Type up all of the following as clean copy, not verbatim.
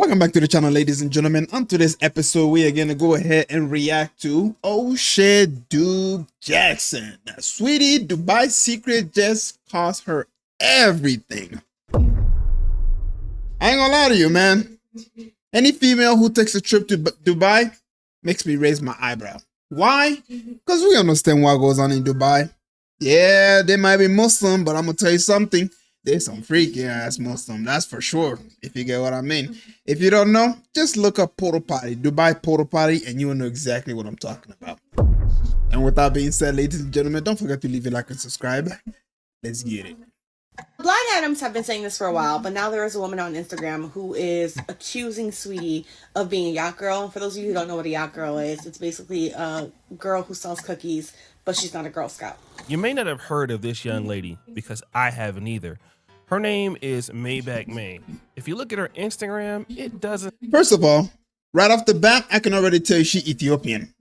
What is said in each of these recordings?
Welcome back to the channel, ladies and gentlemen. On today's episode, we are going to go ahead and react to O'Shea Dube Jackson. Now, Sweetie, Dubai secret just cost her everything. I ain't gonna lie to you, man. Any female who takes a trip to Dubai makes me raise my eyebrow. Why? Because we understand what goes on in Dubai. Yeah, they might be Muslim, but I'm gonna tell you something. There's some freaky ass Muslim, that's for sure, if you get what I mean. If you don't know, just look up Porta Potty, Dubai Porta Potty, and you will know exactly what I'm talking about. And with that being said, ladies and gentlemen, don't forget to leave a like and subscribe. Let's get it. Blind Adams have been saying this for a while, but now there is a woman on Instagram who is accusing Sweetie of being a yacht girl. And for those of you who don't know what a yacht girl is, it's basically a girl who sells cookies, but she's not a Girl Scout. You may not have heard of this young lady because I haven't either. Her name is Maybach May. If you look at her Instagram, it doesn't. First of all, right off the bat, I can already tell you she's Ethiopian.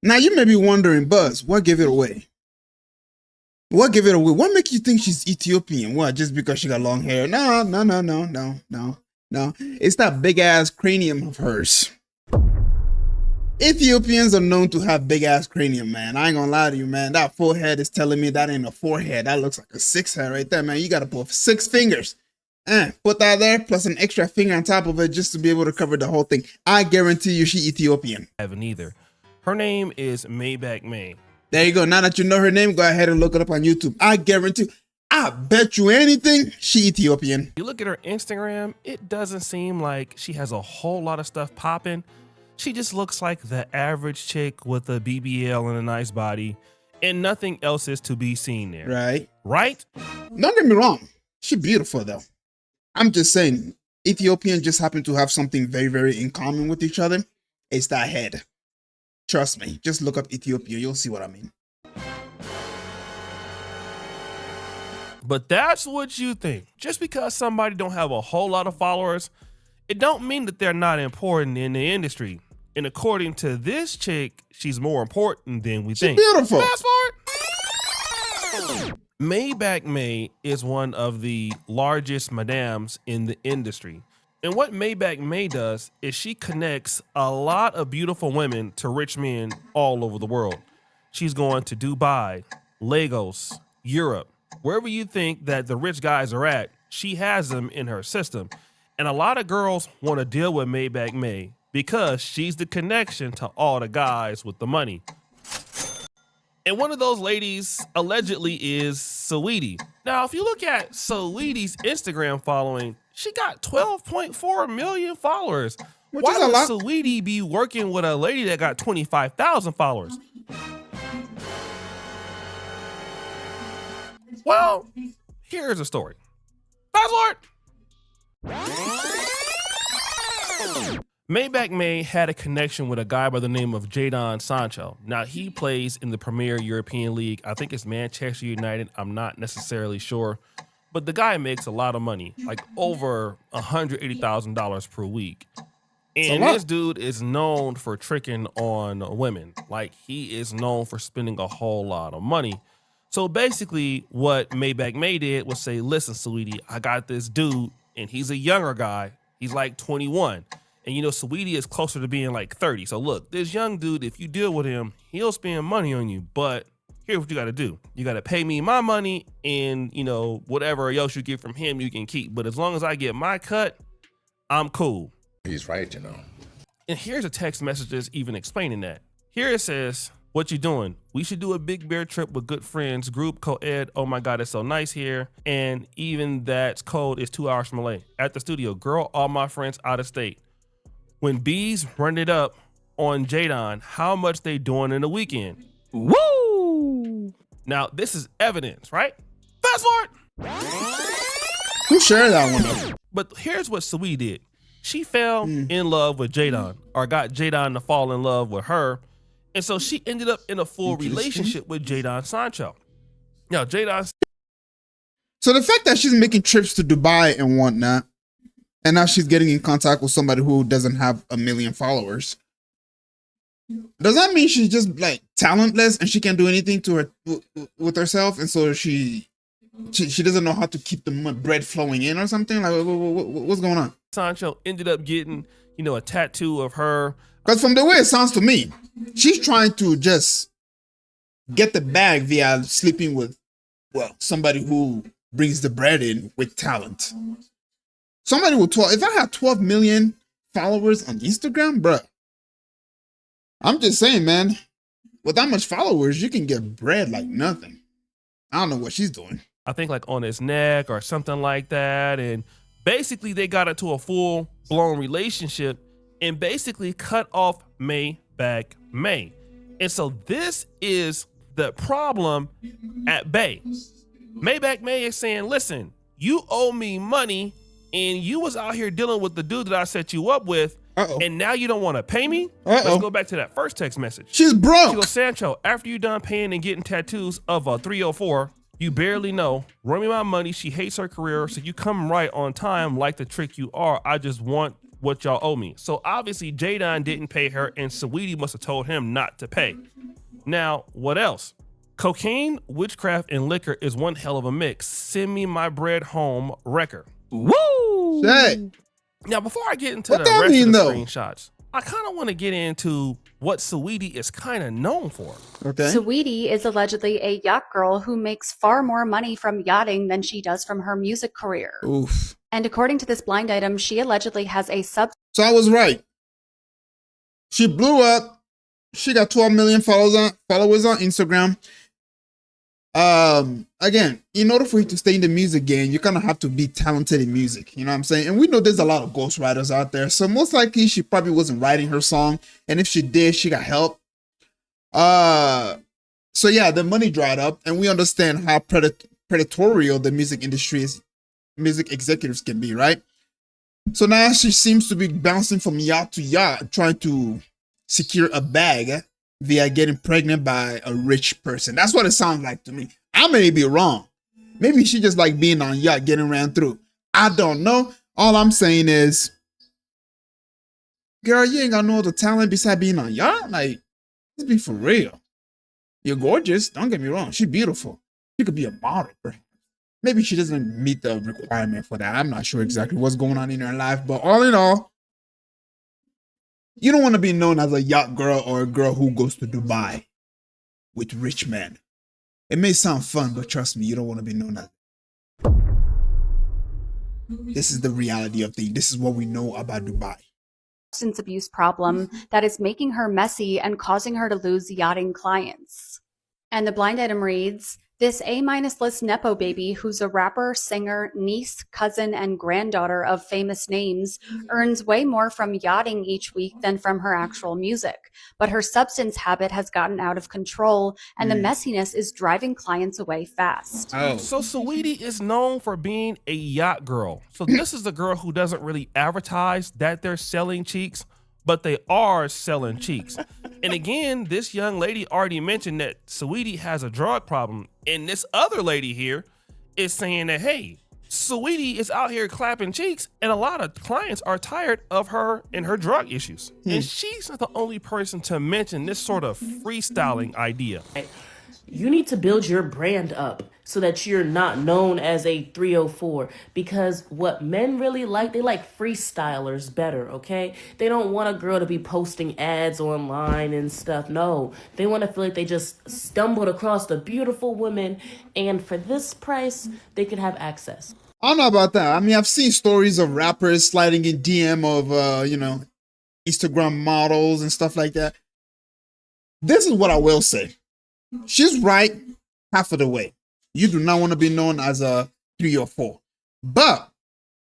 Now, you may be wondering, Buzz, what gave it away? What gave it away? What makes you think she's Ethiopian? What, just because she got long hair? No. It's that big ass cranium of hers. Ethiopians are known to have big ass cranium, man. I ain't gonna lie to you, man. That forehead is telling me that ain't a forehead. That looks like a 6 head right there, man. You gotta put 6 fingers. Put that there, plus an extra finger on top of it just to be able to cover the whole thing. I guarantee you she Ethiopian. Haven't either. Her name is Maybach May. There you go. Now that you know her name, go ahead and look it up on YouTube. I guarantee, I bet you anything, she Ethiopian. You look at her Instagram, it doesn't seem like she has a whole lot of stuff popping. She just looks like the average chick with a BBL and a nice body, and nothing else is to be seen there. Right? Don't get me wrong. She's beautiful, though. I'm just saying, Ethiopians just happen to have something very, very in common with each other. It's that head. Trust me. Just look up Ethiopia. You'll see what I mean. But that's what you think. Just because somebody don't have a whole lot of followers, it don't mean that they're not important in the industry. And according to this chick, she's more important than we think. She's beautiful. Fast forward. Maybach May is one of the largest madams in the industry. And what Maybach May does is she connects a lot of beautiful women to rich men all over the world. She's going to Dubai, Lagos, Europe, wherever you think that the rich guys are at, she has them in her system. And a lot of girls want to deal with Maybach May because she's the connection to all the guys with the money. And one of those ladies allegedly is Saweetie. Now, if you look at Saweetie's Instagram following, she got 12.4 million followers. Why would Saweetie be working with a lady that got 25,000 followers? Well, here's a story. Fast forward. Maybach May had a connection with a guy by the name of Jadon Sancho. Now, he plays in the Premier European League. I think it's Manchester United. I'm not necessarily sure. But the guy makes a lot of money, like over $180,000 per week. And this dude is known for tricking on women. Like, he is known for spending a whole lot of money. So basically what Maybach May did was say, listen, Saweetie, I got this dude, and he's a younger guy. He's like 21. And you know, Saweetie is closer to being like 30. So look, this young dude, if you deal with him, he'll spend money on you. But here's what you got to do. You got to pay me my money, and you know, whatever else you get from him, you can keep. But as long as I get my cut, I'm cool. He's right, you know. And here's a text message even explaining that. Here it says, what you doing? We should do a big bear trip with good friends, group co-ed. Oh my God, it's so nice here. And even that code is 2 hours from LA. At the studio, girl, all my friends out of state. When bees run it up on Jadon, how much they doing in a weekend? Woo! Now, this is evidence, right? Fast forward. Who shared that one though? But here's what Saweetie did. She fell in love with Jadon, or got Jadon to fall in love with her. And so she ended up in a full relationship with Jadon Sancho. Now, Jadon. So the fact that she's making trips to Dubai and whatnot, and now she's getting in contact with somebody who doesn't have 1 million followers, does that mean she's just like talentless and she can't do anything to her with herself? And so she She doesn't know how to keep the bread flowing in or something. Like what's going on? Sancho ended up getting, a tattoo of her. Because from the way it sounds to me, she's trying to just get the bag via sleeping with, well, somebody who brings the bread in with talent. Somebody with 12. If I had 12 million followers on Instagram, bruh, I'm just saying, man, with that much followers, you can get bread like nothing. I don't know what she's doing. I think like on his neck or something like that. And basically they got into a full blown relationship and basically cut off Maybach May. And so this is the problem at Bay. Maybach May is saying, listen, you owe me money and you was out here dealing with the dude that I set you up with. And now you don't want to pay me? Let's go back to that first text message. She's broke. She goes, Sancho, after you done paying and getting tattoos of a 304, you barely know. Run me my money. She hates her career. So you come right on time like the trick you are. I just want what y'all owe me. So obviously Jadon didn't pay her and Saweetie must have told him not to pay. Now, what else? Cocaine, witchcraft, and liquor is one hell of a mix. Send me my bread home record. Woo! Shit. Now, before I get into What the that rest mean, of the though? screenshots, I kind of want to get into what Saweetie is kind of known for. Okay. Saweetie is allegedly a yacht girl who makes far more money from yachting than she does from her music career. Oof. And according to this blind item, she allegedly has a So I was right. She blew up. She got 12 million followers on Instagram. Again, in order for you to stay in the music game, you kind of have to be talented in music. You know what I'm saying? And we know there's a lot of ghostwriters out there. So most likely she probably wasn't writing her song. And if she did, she got help. So yeah, the money dried up, and we understand how predatorial the music industry is. Music executives can be, right? So now she seems to be bouncing from yacht to yacht, trying to secure a bag via getting pregnant by a rich person. That's what it sounds like to me. I may be wrong. Maybe she just like being on yacht, getting ran through. I don't know. All I'm saying is, girl, you ain't got no other talent besides being on yacht. Like, let's be for real. You're gorgeous. Don't get me wrong. She's beautiful. She could be a model, bro. Maybe she doesn't meet the requirement for that. I'm not sure exactly what's going on in her life, but all in all, you don't want to be known as a yacht girl or a girl who goes to Dubai with rich men. It may sound fun, but trust me, you don't want to be known as. This is the reality of things. This is what we know about Dubai. substance abuse problem that is making her messy and causing her to lose yachting clients. And the blind item reads, this A-list Nepo baby, who's a rapper, singer, niece, cousin, and granddaughter of famous names, earns way more from yachting each week than from her actual music. But her substance habit has gotten out of control, and the messiness is driving clients away fast. Oh. So Saweetie is known for being a yacht girl. So this is a girl who doesn't really advertise that they're selling cheeks, but they are selling cheeks. And again, this young lady already mentioned that Saweetie has a drug problem. And this other lady here is saying that, hey, Saweetie is out here clapping cheeks, and a lot of clients are tired of her and her drug issues. And she's not the only person to mention this sort of freestyling idea. You need to build your brand up so that you're not known as a 304, because what men really like, they like freestylers better, okay? They don't want a girl to be posting ads online and stuff. No, they want to feel like they just stumbled across a beautiful woman, and for this price, they could have access. I don't know about that. I mean, I've seen stories of rappers sliding in DM of, Instagram models and stuff like that. This is what I will say. She's right half of the way. You do not want to be known as a 304. But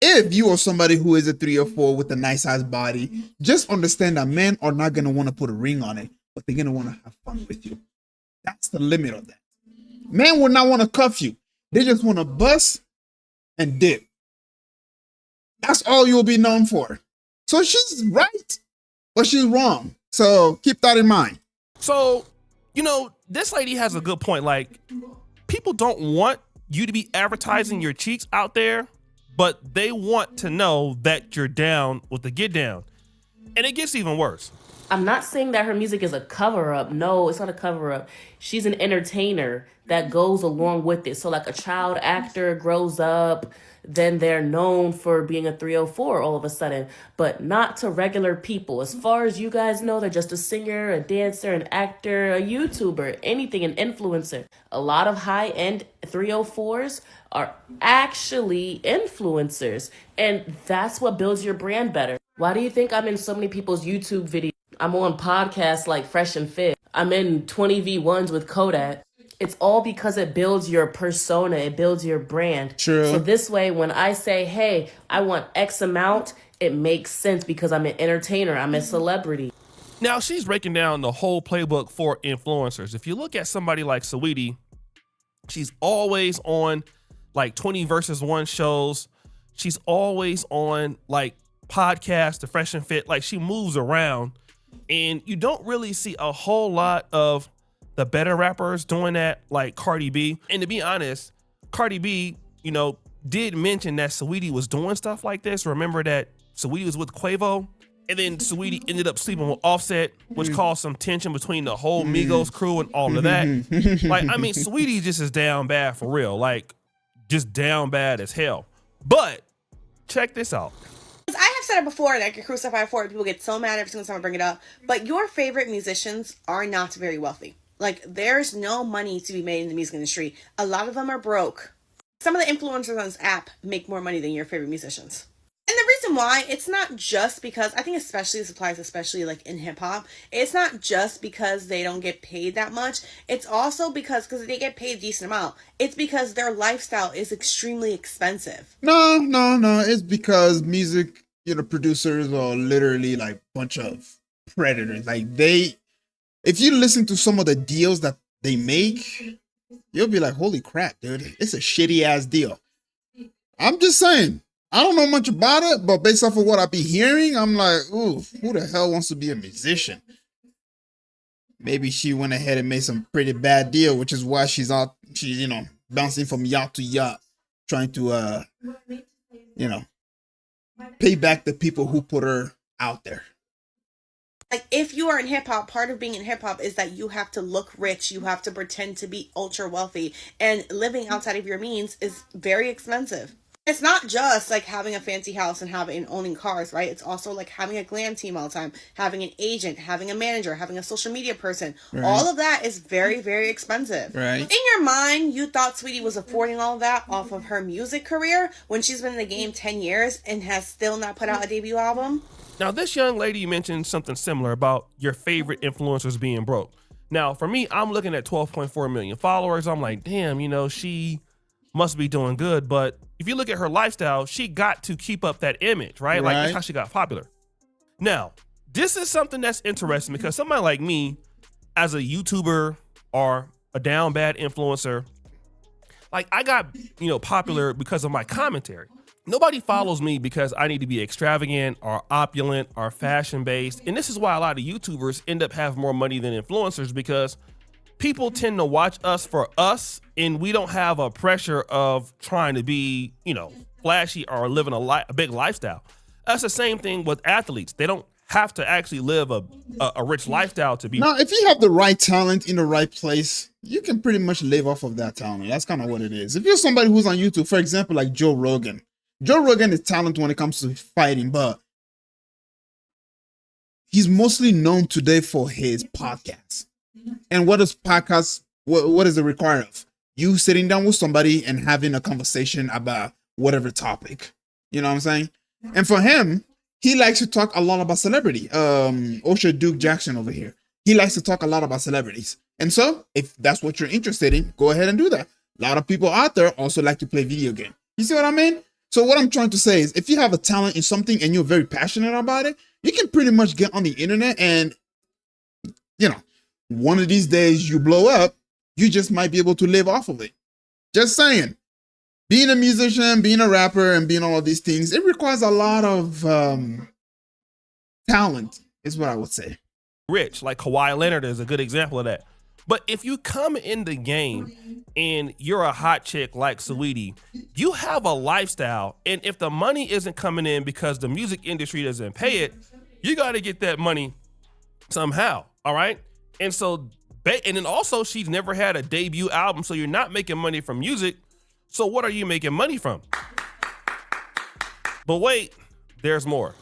if you are somebody who is a 304 with a nice ass body, just understand that men are not going to want to put a ring on it, but they're going to want to have fun with you. That's the limit of that. Men will not want to cuff you. They just want to bust and dip. That's all you'll be known for. So she's right, but she's wrong. So keep that in mind. So, this lady has a good point. Like, people don't want you to be advertising your cheeks out there, but they want to know that you're down with the get down. And it gets even worse. I'm not saying that her music is a cover up. No, it's not a cover up. She's an entertainer that goes along with it. So like a child actor grows up, then they're known for being a 304 all of a sudden, but not to regular people. As far as you guys know, they're just a singer, a dancer, an actor, a YouTuber, anything, an influencer. A lot of high-end 304s are actually influencers, and that's what builds your brand better. Why do you think I'm in so many people's YouTube videos? I'm on podcasts like Fresh and Fit. I'm in 20v1s with Kodak. It's all because it builds your persona. It builds your brand. True. So this way, when I say, hey, I want X amount, it makes sense because I'm an entertainer. I'm a celebrity. Now, she's breaking down the whole playbook for influencers. If you look at somebody like Saweetie, she's always on like 20 versus 1 shows. She's always on like podcasts, the Fresh and Fit. Like she moves around, and you don't really see a whole lot of the better rappers doing that, like Cardi B. And to be honest, Cardi B, you know, did mention that Saweetie was doing stuff like this. Remember that Saweetie was with Quavo, and then Saweetie ended up sleeping with Offset, which caused some tension between the whole Migos crew and all of that. Like, I mean, Saweetie just is down bad for real. Like, just down bad as hell. But check this out. I have said it before, and I get crucified for it. People get so mad every single time I bring it up. But your favorite musicians are not very wealthy. Like, there's no money to be made in the music industry. A lot of them are broke. Some of the influencers on this app make more money than your favorite musicians. And the reason why, it's not just because, I think especially this applies especially like in hip hop, it's not just because they don't get paid that much. It's also because they get paid a decent amount. It's because their lifestyle is extremely expensive. No. It's because music, producers are literally like a bunch of predators. Like if you listen to some of the deals that they make, you'll be like, holy crap, dude, it's a shitty ass deal. I'm just saying. I don't know much about it, but based off of what I be hearing, I'm like, ooh, who the hell wants to be a musician? Maybe she went ahead and made some pretty bad deal, which is why she's bouncing from yacht to yacht, trying to, pay back the people who put her out there. Like, if you are in hip hop, part of being in hip hop is that you have to look rich. You have to pretend to be ultra wealthy, and living outside of your means is very expensive. It's not just like having a fancy house and owning cars, right? It's also like having a glam team all the time, having an agent, having a manager, having a social media person. Right. All of that is very, very expensive. Right. In your mind, you thought Saweetie was affording all of that off of her music career when she's been in the game 10 years and has still not put out a debut album? Now, this young lady mentioned something similar about your favorite influencers being broke. Now, for me, I'm looking at 12.4 million followers. I'm like, damn, she must be doing good. But if you look at her lifestyle, she got to keep up that image, right? Like, that's how she got popular. Now, this is something that's interesting because somebody like me, as a YouTuber or a down bad influencer, like I got, popular because of my commentary. Nobody follows me because I need to be extravagant or opulent or fashion based. And this is why a lot of YouTubers end up having more money than influencers, because people tend to watch us for us, and we don't have a pressure of trying to be, flashy or living a big lifestyle. That's the same thing with athletes. They don't have to actually live a rich lifestyle to be. Now, if you have the right talent in the right place, you can pretty much live off of that talent. That's kind of what it is. If you're somebody who's on YouTube, for example, like Joe Rogan is talent when it comes to fighting, but he's mostly known today for his podcast. And what is podcast? What does it require of? You sitting down with somebody and having a conversation about whatever topic. You know what I'm saying? And for him, he likes to talk a lot about celebrity. Osha Duke Jackson over here. He likes to talk a lot about celebrities. And so, if that's what you're interested in, go ahead and do that. A lot of people out there also like to play video games. You see what I mean? So what I'm trying to say is, if you have a talent in something and you're very passionate about it, you can pretty much get on the internet and, one of these days you blow up, you just might be able to live off of it. Just saying. Being a musician, being a rapper, and being all of these things, it requires a lot of talent, is what I would say. Rich, like Kawhi Leonard is a good example of that. But if you come in the game and you're a hot chick like Saweetie, you have a lifestyle. And if the money isn't coming in because the music industry doesn't pay it, you got to get that money somehow. All right. And so, and then also she's never had a debut album. So you're not making money from music. So what are you making money from? But wait, there's more.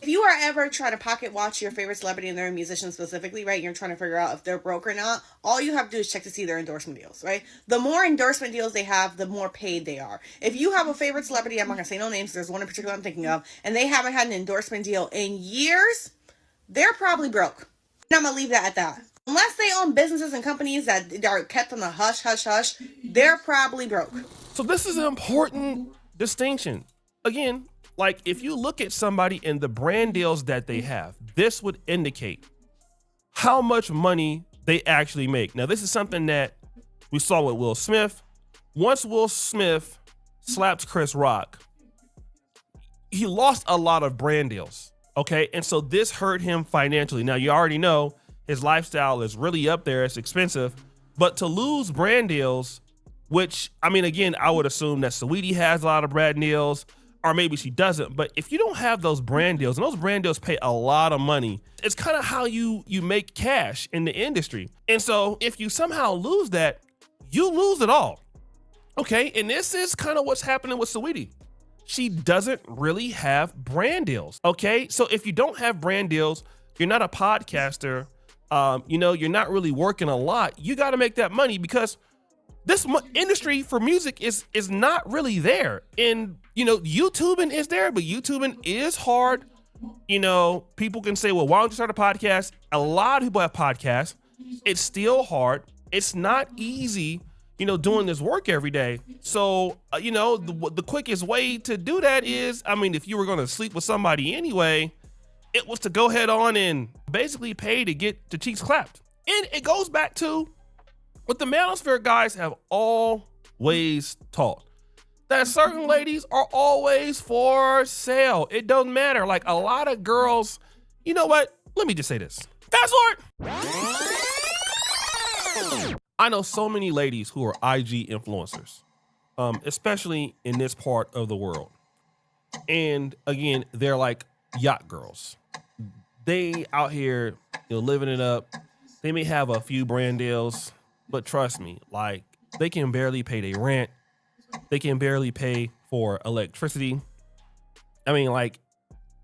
If you are ever trying to pocket watch your favorite celebrity and they're a musician specifically, right, and you're trying to figure out if they're broke or not, all you have to do is check to see their endorsement deals, right? The more endorsement deals they have, the more paid they are. If you have a favorite celebrity, I'm not going to say no names, there's one in particular I'm thinking of, and they haven't had an endorsement deal in years, they're probably broke. And I'm going to leave that at that. Unless they own businesses and companies that are kept on the hush, hush, hush, they're probably broke. So this is an important distinction. Again, like if you look at somebody and the brand deals that they have, this would indicate how much money they actually make. Now, this is something that we saw with Will Smith. Once Will Smith slapped Chris Rock, he lost a lot of brand deals. Okay. And so this hurt him financially. Now, you already know his lifestyle is really up there. It's expensive. But to lose brand deals, which, I mean, again, I would assume that Saweetie has a lot of brand deals, or maybe she doesn't. But if you don't have those brand deals, and those brand deals pay a lot of money, it's kind of how you make cash in the industry. And so if you somehow lose that, you lose it all. Okay, and this is kind of what's happening with Saweetie. She doesn't really have brand deals. Okay, so if you don't have brand deals, you're not a podcaster, you're not really working a lot. You got to make that money because this industry for music is not really there. And, YouTubing is there, but YouTubing is hard. People can say, well, why don't you start a podcast? A lot of people have podcasts. It's still hard. It's not easy, doing this work every day. So, the quickest way to do that is, if you were going to sleep with somebody anyway, it was to go ahead on and basically pay to get the cheeks clapped. And it goes back to what the Manosphere guys have always taught, that certain ladies are always for sale. It doesn't matter. Like a lot of girls, you know what? Let me just say this. Fast forward. I know so many ladies who are IG influencers, especially in this part of the world. And again, they're like yacht girls. They out here, living it up. They may have a few brand deals, but trust me, like they can barely pay their rent. They can barely pay for electricity. They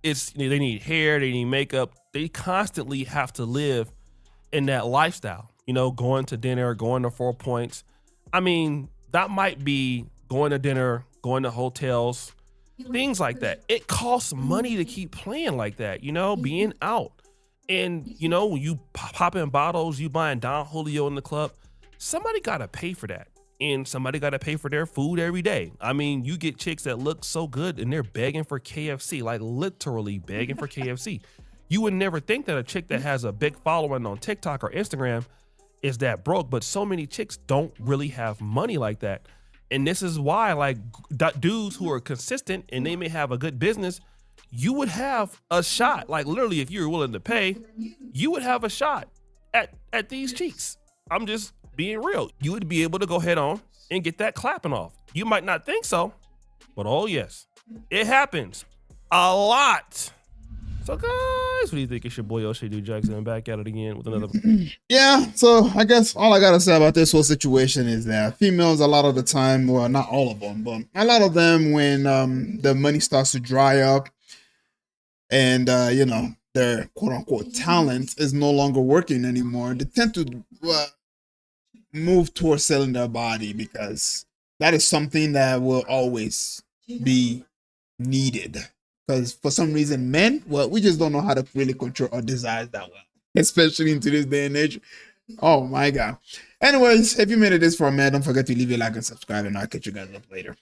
need hair, they need makeup. They constantly have to live in that lifestyle, going to dinner, going to 4 Points. That might be going to dinner, going to hotels, things like that. It costs money to keep playing like that, being out. And, when you pop in bottles, you buying Don Julio in the club, somebody got to pay for that. And somebody got to pay for their food every day. You get chicks that look so good and they're begging for KFC, like literally begging for KFC. You would never think that a chick that has a big following on TikTok or Instagram is that broke, but so many chicks don't really have money like that. And this is why, like, dudes who are consistent and they may have a good business, you would have a shot. Like literally, if you were willing to pay, you would have a shot at these cheeks. I'm just being real. You would be able to go head on and get that clapping off. You might not think so, but oh yes, it happens a lot. So guys, what do you think? It's your boy O'Shea Dude Jackson back at it again with another. Yeah, so I guess all I gotta say about this whole situation is that females a lot of the time, well, not all of them, but a lot of them, when the money starts to dry up and their quote unquote talent is no longer working anymore, they tend to move towards selling their body, because that is something that will always be needed. Because for some reason, men, we just don't know how to really control our desires that well, especially in today's day and age. Oh my God. Anyways, if you made it this far, man, don't forget to leave a like and subscribe, and I'll catch you guys up later.